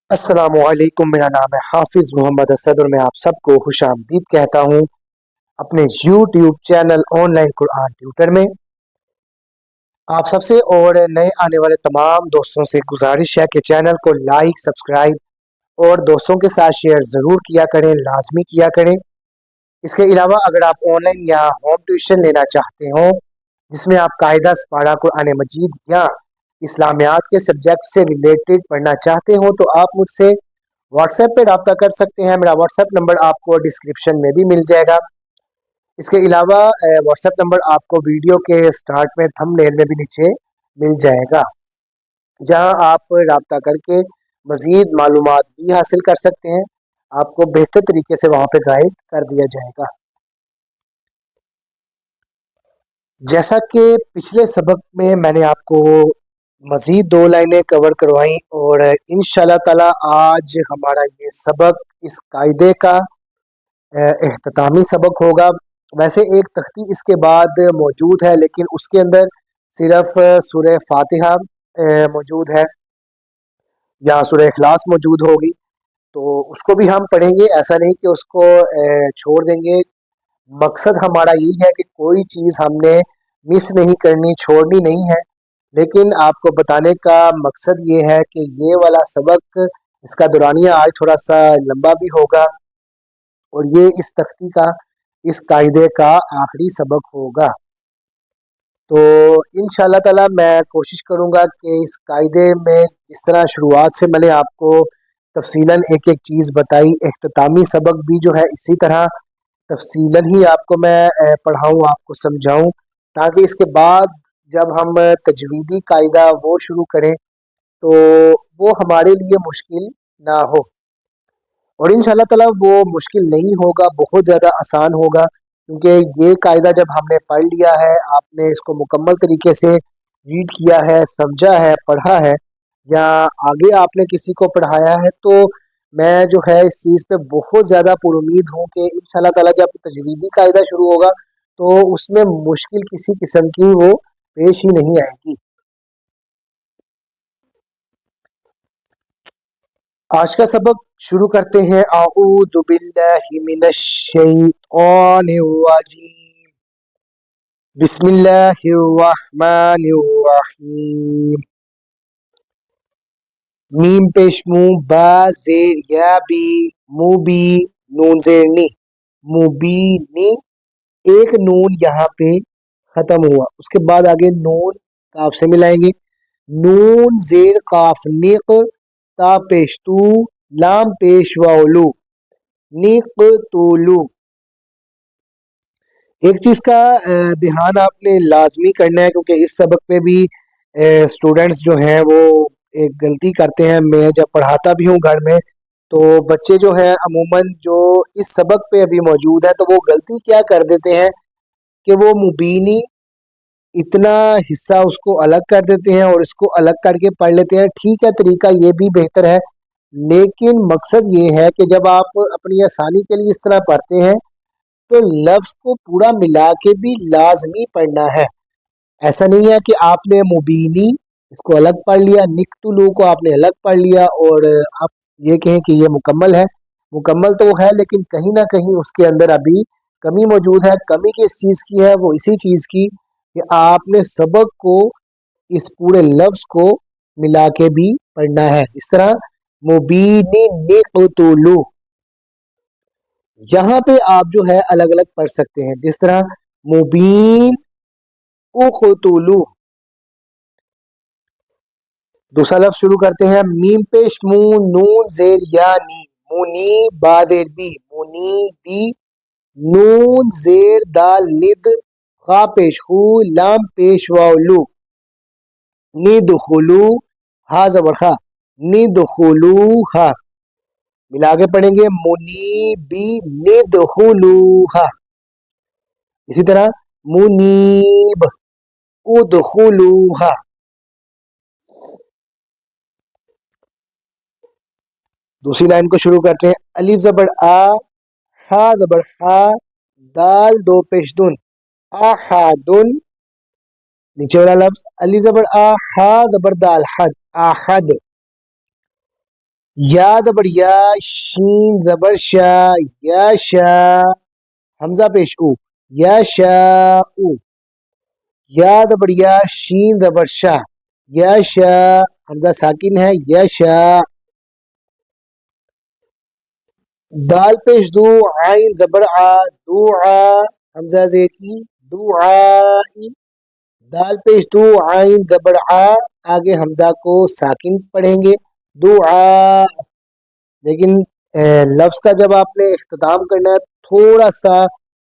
अस्सलामुअलैकुम। मेरा नाम है हाफिज़ मोहम्मद असद और मैं आप सबको खुश आमदीद कहता हूँ अपने YouTube channel online Quran tutor में। आप सबसे और नए आने वाले तमाम दोस्तों से गुजारिश है कि चैनल को लाइक, सब्सक्राइब और दोस्तों के साथ शेयर ज़रूर किया करें, लाजमी किया करें। इसके अलावा अगर आप ऑनलाइन या होम ट्यूशन लेना चाहते हो जिसमें आप कायदा सपारा कुरान मजीद या इस्लामियात के सब्जेक्ट से रिलेटेड पढ़ना चाहते हो तो आप मुझसे व्हाट्सएप पे रब्ता कर सकते हैं। मेरा व्हाट्सएप नंबर आपको डिस्क्रिप्शन में भी मिल जाएगा। इसके अलावा व्हाट्सएप नंबर आपको वीडियो के स्टार्ट में थंबनेल में भी नीचे मिल जाएगा, जहां आप रब्ता करके मज़ीद मालूमात भी हासिल कर सकते हैं। आपको बेहतर तरीके से वहां पे गाइड कर दिया जाएगा। जैसा कि पिछले सबक में मैंने आपको मज़ीद 2 लाइनें कवर करवाई और इंशाल्लाह ताला आज हमारा ये सबक इस कायदे का इख्तितामी सबक होगा। वैसे एक तख्ती इसके बाद मौजूद है लेकिन उसके अंदर सिर्फ सूरह फातिहा मौजूद है या सूरह इखलास मौजूद होगी, तो उसको भी हम पढ़ेंगे। ऐसा नहीं कि उसको छोड़ देंगे। मकसद हमारा यही है कि कोई चीज़ हमने मिस नहीं करनी, छोड़नी नहीं है। लेकिन आपको बताने का मकसद ये है कि ये वाला सबक, इसका दुरानिया आज थोड़ा सा लंबा भी होगा और ये इस तख्ती का, इस कायदे का आखिरी सबक होगा। तो इंशाल्लाह ताला मैं कोशिश करूँगा कि इस कायदे में जिस तरह शुरुआत से मैंने आपको तफसीलन एक एक चीज़ बताई, इख्तितामी सबक भी जो है इसी तरह तफसीलन ही आपको मैं पढ़ाऊँ, आपको समझाऊँ, ताकि इसके बाद जब हम तजवीदी कायदा वो शुरू करें तो वो हमारे लिए मुश्किल ना हो। और इंशाल्लाह ताला वो मुश्किल नहीं होगा, बहुत ज़्यादा आसान होगा, क्योंकि ये कायदा जब हमने पढ़ लिया है, आपने इसको मुकम्मल तरीके से रीड किया है, समझा है, पढ़ा है या आगे आपने किसी को पढ़ाया है, तो मैं जो है इस चीज़ पे बहुत ज़्यादा पुरुमीद हूँ कि इंशाल्लाह ताला जब तजवीदी कायदा शुरू होगा तो उसमें मुश्किल किसी किस्म की वो पेश ही नहीं आएगी। आज का सबक शुरू करते हैं। आऊज़ु बिल्लाहि मिनश शैतानिर रजीम। बिस्मिल्लाहिर रहमानिर रहीम। मीम पेश मू, बा जेर या बी, मुबी, नून जेर नी, मुबीनी। एक नून यहाँ पे खत्म हुआ, उसके बाद आगे नून काफ से मिलाएंगे। नून जेर काफ निक, ता पेश तू, लाम पेश वाउलू, निकतुलू। एक चीज का ध्यान आपने लाजमी करना है, क्योंकि इस सबक पे भी स्टूडेंट्स जो हैं वो एक गलती करते हैं। मैं जब पढ़ाता भी हूँ घर में, तो बच्चे जो हैं अमूमन जो इस सबक पे अभी मौजूद है, तो वो गलती क्या कर देते हैं कि वो मुबीनी इतना हिस्सा उसको अलग कर देते हैं और इसको अलग करके पढ़ लेते हैं। ठीक है, तरीका ये भी बेहतर है, लेकिन मकसद ये है कि जब आप अपनी आसानी के लिए इस तरह पढ़ते हैं तो लफ्ज को पूरा मिला के भी लाजमी पढ़ना है। ऐसा नहीं है कि आपने मुबीनी इसको अलग पढ़ लिया, निकतुलू को आपने अलग पढ़ लिया और आप ये कहें कि ये मुकम्मल है। मुकम्मल तो वो है, लेकिन कहीं ना कहीं उसके अंदर अभी कमी मौजूद है। कमी किस चीज़ की है? वो इसी चीज़ की कि आपने सबक को, इस पूरे लफ्ज को मिला के भी पढ़ना है। इस तरह मुबीनी निकतुलू, यहाँ पे आप जो है अलग अलग पढ़ सकते हैं। जिस तरह मुबीन उखतुलू। दूसरा लफ्ज शुरू करते हैं। मीम पेश मू, नून जेर या नी, मुनी, बादेर बी, मुनी बी, नून जेर दाल निद, खा पेश हु, लाम पेश वाउलू, निदखुलू, हा जबर खा, निदखुलू हा। मिला के पढ़ेंगे मुनी बी निदखुलूहा। इसी तरह मुनीब उदखुलूहा। दूसरी लाइन को शुरू करते हैं। अलिफ जबर आ, हा जबर हा, दाल दो पेश दुन, आहादुन। नीचे वाला लफ्ज अलिफ जबर आ, हा जबर दाल हद, आहद। یا زبر یا، شین زبر شا، یا شا، حمزہ پیش او، یا شا او، یا زبر یا، شین زبر شا، یا شا، حمزہ ساکن ہے، یا شا، دال پیش دو، عین زبر آ، دعا، حمزہ زیٹی، دعائی، دال پیش دو، عین زبر آ، آگے حمزہ کو ساکن پڑھیں گے، دعا، لیکن لفظ کا جب آپ نے اختتام کرنا ہے تھوڑا سا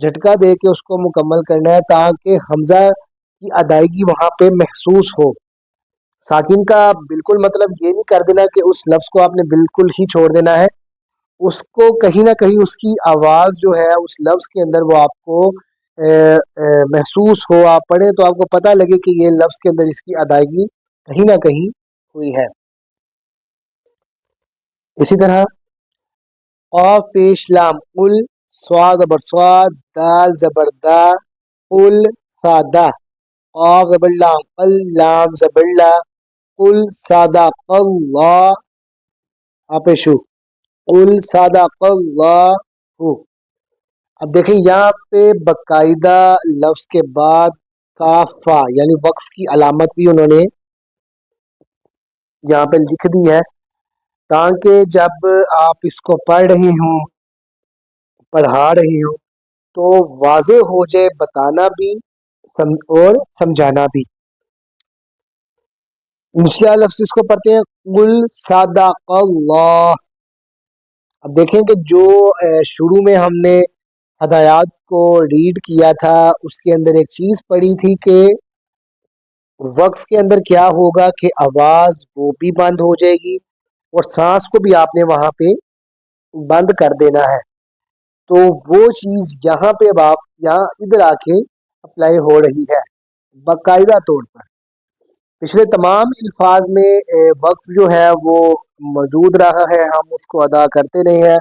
جھٹکا دے کے اس کو مکمل کرنا ہے تاکہ حمزہ کی ادائیگی وہاں پہ محسوس ہو۔ ساکن کا بالکل مطلب یہ نہیں کر دینا کہ اس لفظ کو آپ نے بالکل ہی چھوڑ دینا ہے، اس کو کہیں نہ کہیں اس کی آواز جو ہے اس لفظ کے اندر وہ آپ کو محسوس ہو، آپ پڑھیں تو آپ کو پتہ لگے کہ یہ لفظ کے اندر اس کی ادائیگی کہیں نہ کہیں ہوئی ہے۔ اسی طرح قاف پیش لام قل، صاد زبر صاد، دال زبر دا، قل سادہ، قاف زبر لام قل، لام زبر لا، قل صدق اللہ، آپیشو، قل صدق اللہ۔ اب دیکھیں یہاں پہ باقاعدہ لفظ کے بعد کافا یعنی وقف کی علامت بھی انہوں نے یہاں پہ لکھ دی ہے تاکہ جب آپ اس کو پڑھ رہے ہوں، پڑھا رہے ہوں تو واضح ہو جائے بتانا بھی اور سمجھانا بھی۔ نچلا لفظ اس کو پڑھتے ہیں قل صدق اللہ۔ اب دیکھیں کہ جو شروع میں ہم نے ہدایات کو ریڈ کیا تھا اس کے اندر ایک چیز پڑھی تھی کہ وقف کے اندر کیا ہوگا کہ آواز وہ بھی بند ہو جائے گی اور سانس کو بھی آپ نے وہاں پہ بند کر دینا ہے، تو وہ چیز یہاں پہ اب آپ یہاں ادھر آ کے اپلائی ہو رہی ہے باقاعدہ طور پر۔ پچھلے تمام الفاظ میں وقف جو ہے وہ موجود رہا ہے، ہم اس کو ادا کرتے رہے ہیں،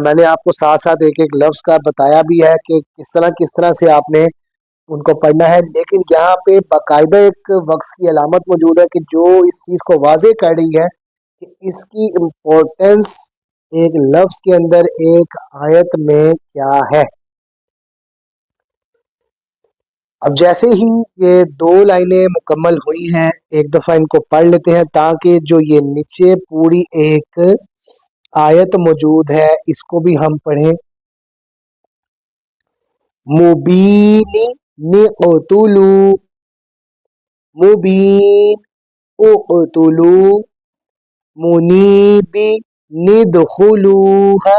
میں نے آپ کو ساتھ ساتھ ایک ایک لفظ کا بتایا بھی ہے کہ کس طرح سے آپ نے ان کو پڑھنا ہے، لیکن یہاں پہ باقاعدہ ایک وقف کی علامت موجود ہے کہ جو اس چیز کو واضح کر رہی ہے کہ اس کی امپورٹنس ایک لفظ کے اندر ایک آیت میں کیا ہے۔ اب جیسے ہی یہ دو لائنیں مکمل ہوئی ہیں ایک دفعہ ان کو پڑھ لیتے ہیں تاکہ جو یہ نیچے پوری ایک آیت موجود ہے اس کو بھی ہم پڑھیں۔ مبین نقتلو، مبین اقتلو، منیب ندخلوها،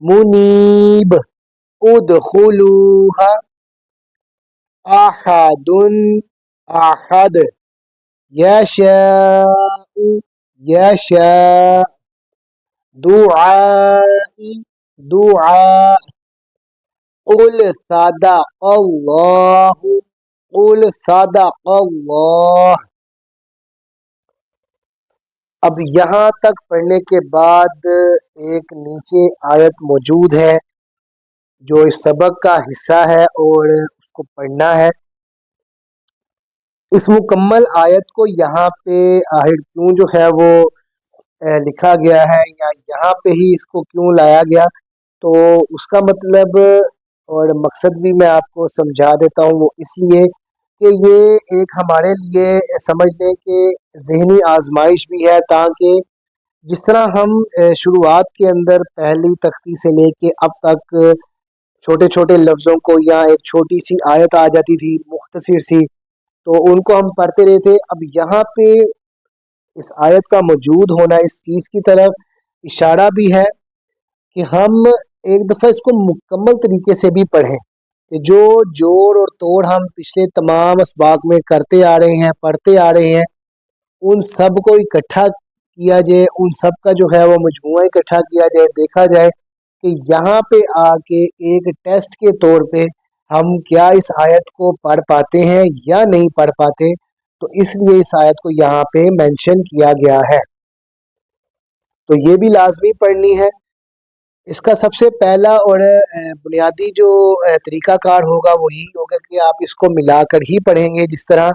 منیب ادخلوها، احد احد، یشاء یشاء، دعائی دعاء، قل صدق اللہ، قل صدق اللہ۔ اب یہاں تک پڑھنے کے بعد ایک نیچے آیت موجود ہے جو اس سبق کا حصہ ہے اور اس کو پڑھنا ہے۔ اس مکمل آیت کو یہاں پہ آخر کیوں جو ہے وہ لکھا گیا ہے یا یہاں پہ ہی اس کو کیوں لایا گیا، تو اس کا مطلب اور مقصد بھی میں آپ کو سمجھا دیتا ہوں۔ وہ اس لیے کہ یہ ایک ہمارے لیے سمجھ لیں کہ ذہنی آزمائش بھی ہے، تاکہ جس طرح ہم شروعات کے اندر پہلی تختی سے لے کے اب تک چھوٹے چھوٹے لفظوں کو یا ایک چھوٹی سی آیت آ جاتی تھی مختصر سی تو ان کو ہم پڑھتے رہے تھے، اب یہاں پہ اس آیت کا موجود ہونا اس چیز کی طرف اشارہ بھی ہے کہ ہم ایک دفعہ اس کو مکمل طریقے سے بھی پڑھیں، کہ جو جوڑ اور توڑ ہم پچھلے تمام اسباق میں کرتے آ رہے ہیں پڑھتے آ رہے ہیں ان سب کو اکٹھا کیا جائے، ان سب کا جو ہے وہ مجموعہ اکٹھا کیا جائے، دیکھا جائے کہ یہاں پہ آ کے ایک ٹیسٹ کے طور پہ ہم کیا اس آیت کو پڑھ پاتے ہیں یا نہیں پڑھ پاتے، تو اس لیے اس آیت کو یہاں پہ مینشن کیا گیا ہے، تو یہ بھی لازمی پڑھنی ہے۔ اس کا سب سے پہلا اور بنیادی جو طریقہ کار ہوگا وہ یہی ہوگا کہ آپ اس کو ملا کر ہی پڑھیں گے، جس طرح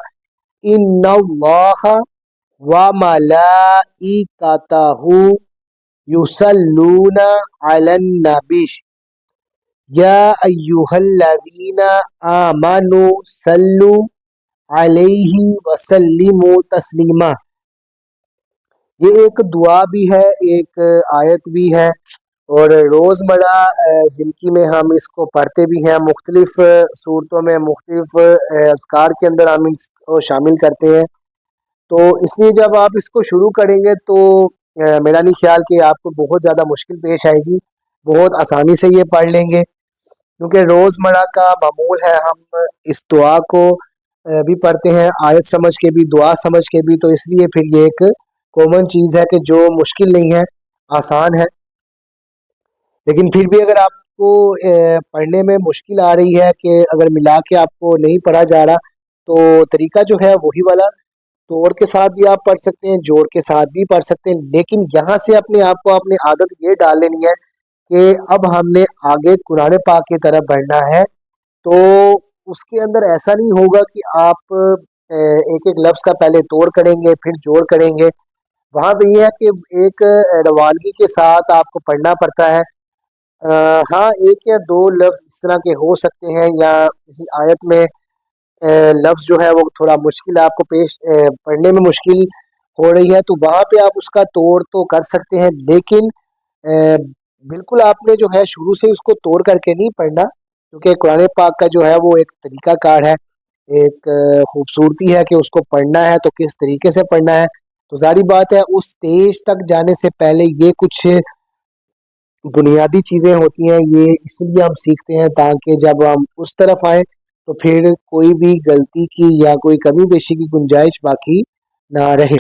ان اللہ व मलाइकतहु युसल्लूना अलन नबी या अय्युहल्लज़ीना आमनु सल्लु अलैहि वसल्लिमु तस्लीमा। ये एक दुआ भी है, एक आयत भी है, और रोज़मर्रा ज़िंदगी में हम इसको पढ़ते भी हैं। मुख्तलिफ सूरतों में मुख्तलिफ अज़कार के अंदर हम इसको शामिल करते हैं। तो इसलिए जब आप इसको शुरू करेंगे तो मेरा नहीं ख्याल कि आपको बहुत ज़्यादा मुश्किल पेश आएगी, बहुत आसानी से ये पढ़ लेंगे, क्योंकि रोज़मर्रा का मामूल है हम इस दुआ को भी पढ़ते हैं, आयत समझ के भी, दुआ समझ के भी। तो इसलिए फिर ये एक कॉमन चीज़ है कि जो मुश्किल नहीं है, आसान है। लेकिन फिर भी अगर आपको पढ़ने में मुश्किल आ रही है कि अगर मिला के आपको नहीं पढ़ा जा रहा, तो तरीका जो है वही वाला, तोड़ के साथ भी आप पढ़ सकते हैं, जोड़ के साथ भी पढ़ सकते हैं। लेकिन यहाँ से अपने आप को अपनी आदत ये डाल लेनी है कि अब हमने आगे कुरान पाक की तरफ बढ़ना है। तो उसके अंदर ऐसा नहीं होगा कि आप एक एक लफ्ज़ का पहले तोड़ करेंगे फिर जोड़ करेंगे। वहाँ पे ये है कि एक रवानगी के साथ आपको पढ़ना पड़ता है। हाँ, एक या दो लफ्ज़ इस तरह के हो सकते हैं, या किसी आयत में लफ्ज़ जो है वो थोड़ा मुश्किल आपको पेश पढ़ने में मुश्किल हो रही है, तो वहाँ पे आप उसका तोड़ तो कर सकते हैं। लेकिन बिल्कुल आपने जो है शुरू से उसको तोड़ करके नहीं पढ़ना, क्योंकि कुरान पाक का जो है वो एक तरीका कार है, एक खूबसूरती है कि उसको पढ़ना है तो किस तरीके से पढ़ना है। तो ज़ाहिर बात है उस स्टेज तक जाने से पहले ये कुछ बुनियादी चीज़ें होती हैं, ये इसलिए हम सीखते हैं ताकि जब हम उस तरफ आए तो फिर कोई भी गलती की या कोई कमी पेशी की गुंजाइश बाकी ना रहे।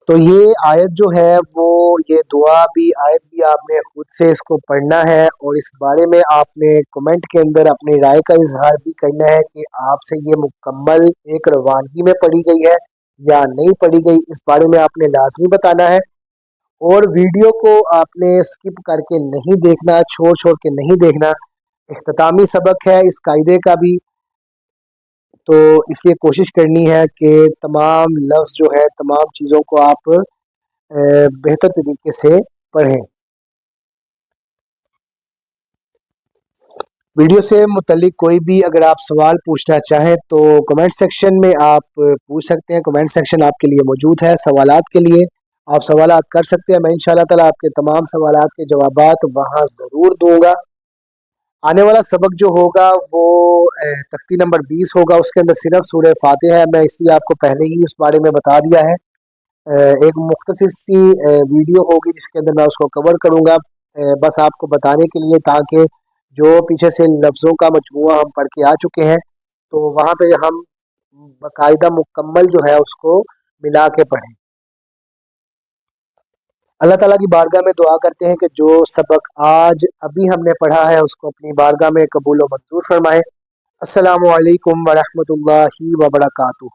तो ये आयत जो है वो, ये दुआ भी, आयत भी आपने खुद से इसको पढ़ना है, और इस बारे में आपने कमेंट के अंदर अपनी राय का इजहार भी करना है कि आपसे ये मुकम्मल एक रवानगी में पढ़ी गई है या नहीं पढ़ी गई। इस बारे में आपने लाजमी बताना है, और वीडियो को आपने स्किप करके नहीं देखना, छोड़ छोड़ के नहीं देखना। इख्तितामी सबक है इस कायदे का भी, तो इसलिए कोशिश करनी है कि तमाम लफ्ज़ जो है, तमाम चीज़ों को आप बेहतर तरीके से पढ़ें। वीडियो से मुतल्लिक कोई भी अगर आप सवाल पूछना चाहें तो कमेंट सेक्शन में आप पूछ सकते हैं। कमेंट सेक्शन आपके लिए मौजूद है सवालात के लिए, आप सवालात कर सकते हैं। मैं इंशाअल्लाह ताला आपके तमाम सवालात के जवाबात वहाँ ज़रूर दूंगा। आने वाला सबक जो होगा वो तख्ती नंबर 20 होगा, उसके अंदर सिर्फ सूरह फातिहा है। मैं इसलिए आपको पहले ही उस बारे में बता दिया है। एक मुख्तसर सी वीडियो होगी जिसके अंदर मैं उसको कवर करूँगा, बस आपको बताने के लिए, ताकि जो पीछे से लफ्ज़ों का मजमूआ हम पढ़ के आ चुके हैं तो वहाँ पे हम बाकायदा मुकम्मल जो है उसको मिला के पढ़ें। अल्लाह ताला की बारगाह में दुआ करते हैं कि जो सबक आज अभी हमने पढ़ा है उसको अपनी बारगाह में कबूल व मंजूर फरमाए। अस्सलामु अलैकुम व रहमतुल्लाहि व बरकातुहू।